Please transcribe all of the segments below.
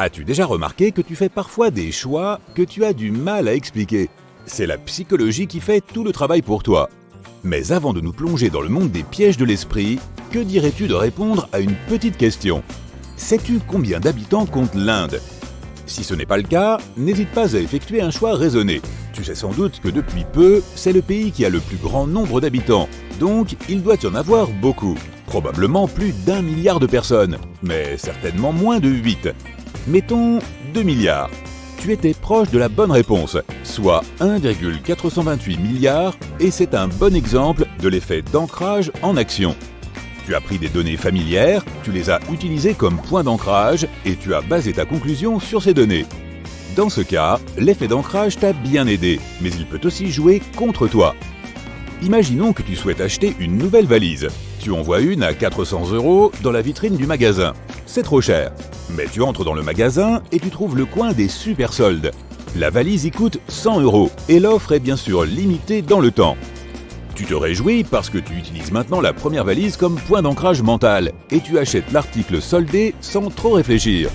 As-tu déjà remarqué que tu fais parfois des choix que tu as du mal à expliquer? C'est la psychologie qui fait tout le travail pour toi. Mais avant de nous plonger dans le monde des pièges de l'esprit, que dirais-tu de répondre à une petite question? Sais-tu combien d'habitants compte l'Inde? Si ce n'est pas le cas, n'hésite pas à effectuer un choix raisonné. Tu sais sans doute que depuis peu, c'est le pays qui a le plus grand nombre d'habitants, donc il doit y en avoir beaucoup. Probablement plus d'1 milliard de personnes, mais certainement moins de 8. Mettons 2 milliards. Tu étais proche de la bonne réponse, soit 1,428 milliards, et c'est un bon exemple de l'effet d'ancrage en action. Tu as pris des données familières, tu les as utilisées comme point d'ancrage et tu as basé ta conclusion sur ces données. Dans ce cas, l'effet d'ancrage t'a bien aidé, mais il peut aussi jouer contre toi. Imaginons que tu souhaites acheter une nouvelle valise. Tu en vois une à 400 € dans la vitrine du magasin. C'est trop cher. Mais tu entres dans le magasin et tu trouves le coin des super soldes. La valise y coûte 100 € et l'offre est bien sûr limitée dans le temps. Tu te réjouis parce que tu utilises maintenant la première valise comme point d'ancrage mental et tu achètes l'article soldé sans trop réfléchir.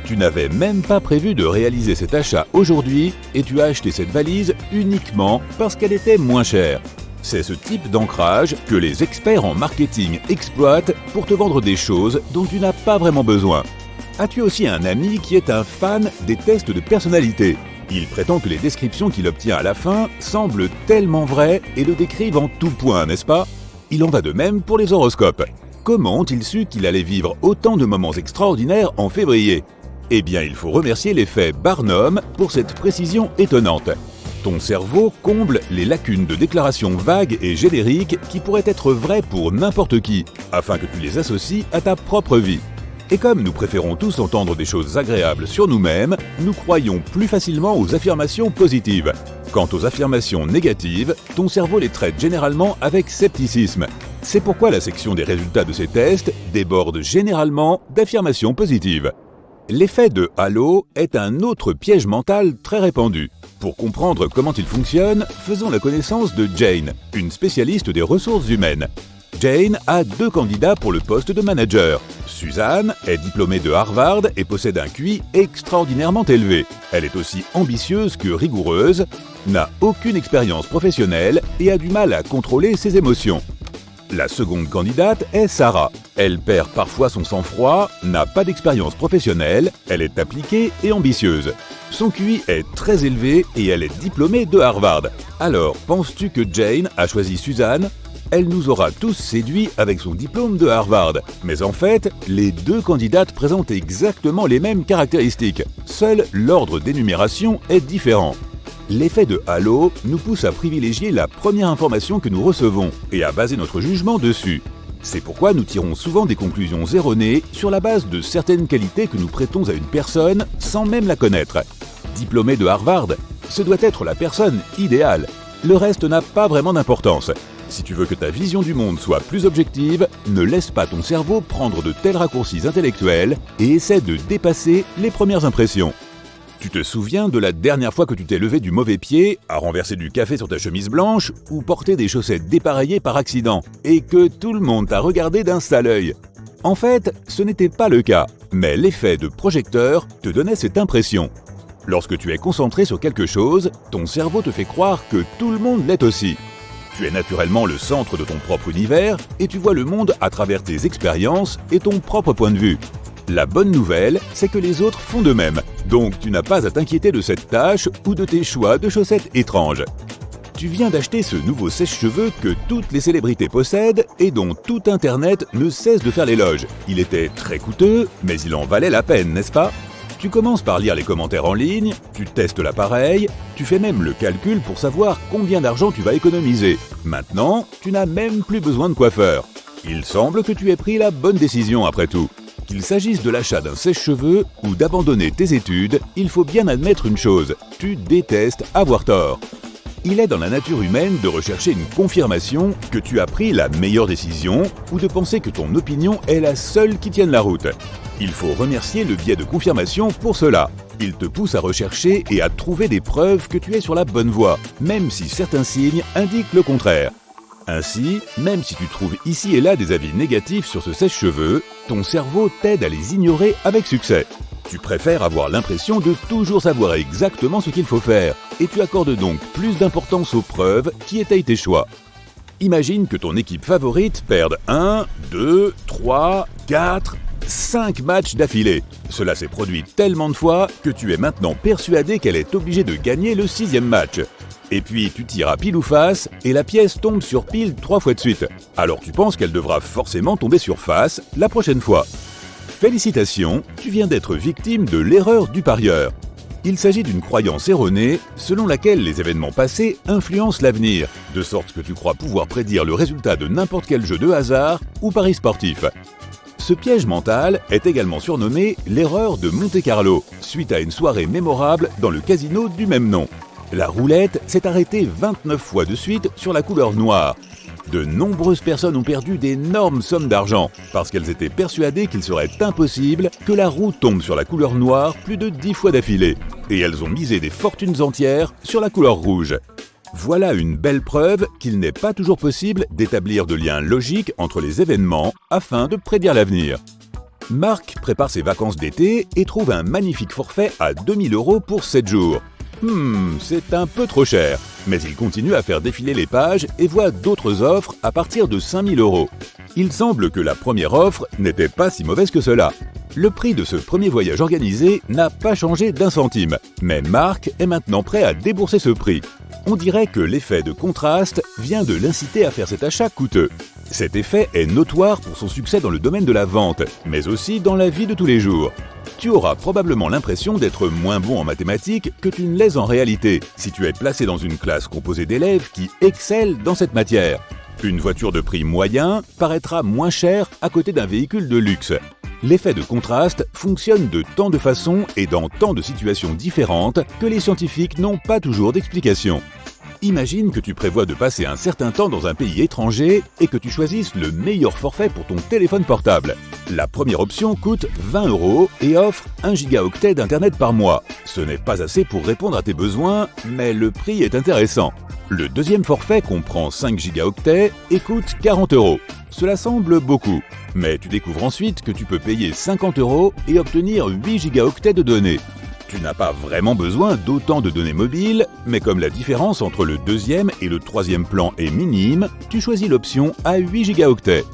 Tu n'avais même pas prévu de réaliser cet achat aujourd'hui et tu as acheté cette valise uniquement parce qu'elle était moins chère. C'est ce type d'ancrage que les experts en marketing exploitent pour te vendre des choses dont tu n'as pas vraiment besoin. As-tu aussi un ami qui est un fan des tests de personnalité? Il prétend que les descriptions qu'il obtient à la fin semblent tellement vraies et le décrivent en tout point, n'est-ce pas? Il en va de même pour les horoscopes. Comment ont-ils su qu'il allait vivre autant de moments extraordinaires en février? Eh bien, il faut remercier l'effet Barnum pour cette précision étonnante. Ton cerveau comble les lacunes de déclarations vagues et génériques qui pourraient être vraies pour n'importe qui, afin que tu les associes à ta propre vie. Et comme nous préférons tous entendre des choses agréables sur nous-mêmes, nous croyons plus facilement aux affirmations positives. Quant aux affirmations négatives, ton cerveau les traite généralement avec scepticisme. C'est pourquoi la section des résultats de ces tests déborde généralement d'affirmations positives. L'effet de halo est un autre piège mental très répandu. Pour comprendre comment il fonctionne, faisons la connaissance de Jane, une spécialiste des ressources humaines. Jane a 2 candidats pour le poste de manager. Suzanne est diplômée de Harvard et possède un QI extraordinairement élevé. Elle est aussi ambitieuse que rigoureuse, n'a aucune expérience professionnelle et a du mal à contrôler ses émotions. La seconde candidate est Sarah. Elle perd parfois son sang-froid, n'a pas d'expérience professionnelle, elle est appliquée et ambitieuse. Son QI est très élevé et elle est diplômée de Harvard. Alors, penses-tu que Jane a choisi Suzanne? Elle nous aura tous séduits avec son diplôme de Harvard. Mais en fait, les 2 candidates présentent exactement les mêmes caractéristiques. Seul l'ordre d'énumération est différent. L'effet de halo nous pousse à privilégier la première information que nous recevons et à baser notre jugement dessus. C'est pourquoi nous tirons souvent des conclusions erronées sur la base de certaines qualités que nous prêtons à une personne sans même la connaître. Diplômé de Harvard, ce doit être la personne idéale. Le reste n'a pas vraiment d'importance. Si tu veux que ta vision du monde soit plus objective, ne laisse pas ton cerveau prendre de tels raccourcis intellectuels et essaie de dépasser les premières impressions. Tu te souviens de la dernière fois que tu t'es levé du mauvais pied, à renverser du café sur ta chemise blanche ou porter des chaussettes dépareillées par accident et que tout le monde t'a regardé d'un sale œil? En fait, ce n'était pas le cas, mais l'effet de projecteur te donnait cette impression. Lorsque tu es concentré sur quelque chose, ton cerveau te fait croire que tout le monde l'est aussi. Tu es naturellement le centre de ton propre univers et tu vois le monde à travers tes expériences et ton propre point de vue. La bonne nouvelle, c'est que les autres font de même, donc tu n'as pas à t'inquiéter de cette tâche ou de tes choix de chaussettes étranges. Tu viens d'acheter ce nouveau sèche-cheveux que toutes les célébrités possèdent et dont tout Internet ne cesse de faire l'éloge. Il était très coûteux, mais il en valait la peine, n'est-ce pas? Tu commences par lire les commentaires en ligne, tu testes l'appareil, tu fais même le calcul pour savoir combien d'argent tu vas économiser. Maintenant, tu n'as même plus besoin de coiffeur. Il semble que tu aies pris la bonne décision après tout. Qu'il s'agisse de l'achat d'un sèche-cheveux ou d'abandonner tes études, il faut bien admettre une chose, tu détestes avoir tort. Il est dans la nature humaine de rechercher une confirmation que tu as pris la meilleure décision ou de penser que ton opinion est la seule qui tienne la route. Il faut remercier le biais de confirmation pour cela. Il te pousse à rechercher et à trouver des preuves que tu es sur la bonne voie, même si certains signes indiquent le contraire. Ainsi, même si tu trouves ici et là des avis négatifs sur ce sèche-cheveux, ton cerveau t'aide à les ignorer avec succès. Tu préfères avoir l'impression de toujours savoir exactement ce qu'il faut faire, et tu accordes donc plus d'importance aux preuves qui étayent tes choix. Imagine que ton équipe favorite perde 1, 2, 3, 4, 5 matchs d'affilée. Cela s'est produit tellement de fois que tu es maintenant persuadé qu'elle est obligée de gagner le 6e match. Et puis tu tires à pile ou face et la pièce tombe sur pile 3 fois de suite. Alors tu penses qu'elle devra forcément tomber sur face la prochaine fois. Félicitations, tu viens d'être victime de l'erreur du parieur. Il s'agit d'une croyance erronée selon laquelle les événements passés influencent l'avenir, de sorte que tu crois pouvoir prédire le résultat de n'importe quel jeu de hasard ou pari sportif. Ce piège mental est également surnommé l'erreur de Monte-Carlo, suite à une soirée mémorable dans le casino du même nom. La roulette s'est arrêtée 29 fois de suite sur la couleur noire. De nombreuses personnes ont perdu d'énormes sommes d'argent parce qu'elles étaient persuadées qu'il serait impossible que la roue tombe sur la couleur noire plus de 10 fois d'affilée. Et elles ont misé des fortunes entières sur la couleur rouge. Voilà une belle preuve qu'il n'est pas toujours possible d'établir de liens logiques entre les événements afin de prédire l'avenir. Marc prépare ses vacances d'été et trouve un magnifique forfait à 2000 € pour 7 jours. C'est un peu trop cher, mais il continue à faire défiler les pages et voit d'autres offres à partir de 5000 €. Il semble que la première offre n'était pas si mauvaise que cela. Le prix de ce premier voyage organisé n'a pas changé d'un centime, mais Marc est maintenant prêt à débourser ce prix. On dirait que l'effet de contraste vient de l'inciter à faire cet achat coûteux. Cet effet est notoire pour son succès dans le domaine de la vente, mais aussi dans la vie de tous les jours. Tu auras probablement l'impression d'être moins bon en mathématiques que tu ne l'es en réalité, si tu es placé dans une classe composée d'élèves qui excellent dans cette matière. Une voiture de prix moyen paraîtra moins chère à côté d'un véhicule de luxe. L'effet de contraste fonctionne de tant de façons et dans tant de situations différentes que les scientifiques n'ont pas toujours d'explication. Imagine que tu prévois de passer un certain temps dans un pays étranger et que tu choisisses le meilleur forfait pour ton téléphone portable. La première option coûte 20 € et offre 1 gigaoctet d'internet par mois. Ce n'est pas assez pour répondre à tes besoins, mais le prix est intéressant. Le deuxième forfait comprend 5 gigaoctets et coûte 40 €. Cela semble beaucoup, mais tu découvres ensuite que tu peux payer 50 € et obtenir 8 gigaoctets de données. Tu n'as pas vraiment besoin d'autant de données mobiles, mais comme la différence entre le deuxième et le troisième plan est minime, tu choisis l'option à 8 gigaoctets.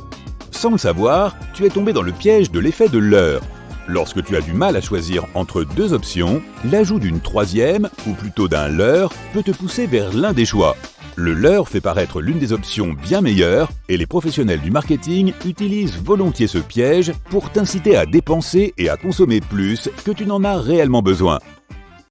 Sans le savoir, tu es tombé dans le piège de l'effet de leurre. Lorsque tu as du mal à choisir entre deux options, l'ajout d'une troisième, ou plutôt d'un leurre, peut te pousser vers l'un des choix. Le leurre fait paraître l'une des options bien meilleures et les professionnels du marketing utilisent volontiers ce piège pour t'inciter à dépenser et à consommer plus que tu n'en as réellement besoin.